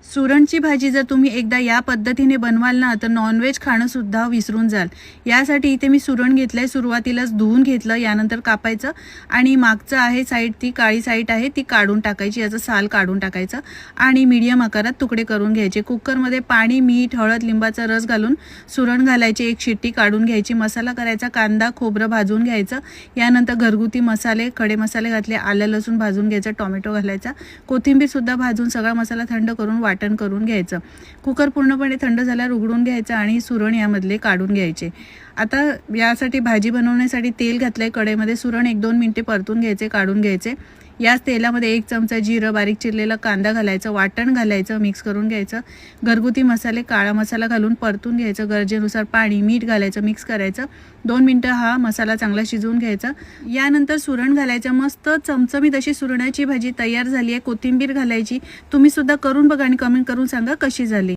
सुरणची भाजी जर तुम्ही एकदा या पद्धतीने बनवाल ना तर नॉनव्हेज खाणं सुद्धा विसरून जाल। यासाठी इथे मी सुरण घेतलंय, सुरुवातीलाच धुवून घेतलं, यानंतर कापायचं आणि मागचं आहे साईड, ती काळी साईड आहे ती काढून टाकायची, याचं साल काढून टाकायचं आणि मीडियम आकारात तुकडे करून घ्यायचे। कुकरमध्ये पाणी, मीठ, हळद, लिंबाचा रस घालून सुरण घालायचे, एक शिट्टी काढून घ्यायची, मसाला करायचा, कांदा खोबरं भाजून घ्यायचं, यानंतर घरगुती मसाले, खडे मसाले घातले, आलं लसूण भाजून घ्यायचं, टोमॅटो घालायचा, कोथिंबीर सुद्धा भाजून सगळा मसाला थंड करून वाटण करून घ्यायचं। कुकर पूर्णपणे थंड झाल्यावर उघडून घ्यायचं आणि सुरण यामधले काढून घ्यायचे। आता यासाठी भाजी बनवण्यासाठी तेल घातलंय कढईमध्ये, सुरण 1-2 मिनिटे परतून घ्यायचे, काढून घ्यायचे। याच तेलामध्ये 1 चमचा जिरं, बारीक चिरलेला कांदा घालायचं, वाटण घालायचं, मिक्स करून घ्यायचं, घरगुती मसाले, काळा मसाला घालून परतून घ्यायचं, गरजेनुसार पाणी, मीठ घालायचं, मिक्स करायचं, 2 मिनिटं हा मसाला चांगला शिजवून घ्यायचा। यानंतर सुरण घालायचं, मस्त चमचमीत अशी सुरणाची भाजी तयार झाली आहे। कोथिंबीर घालायची, तुम्ही सुद्धा करून बघा आणि कमेंट करून सांगा कशी झाली।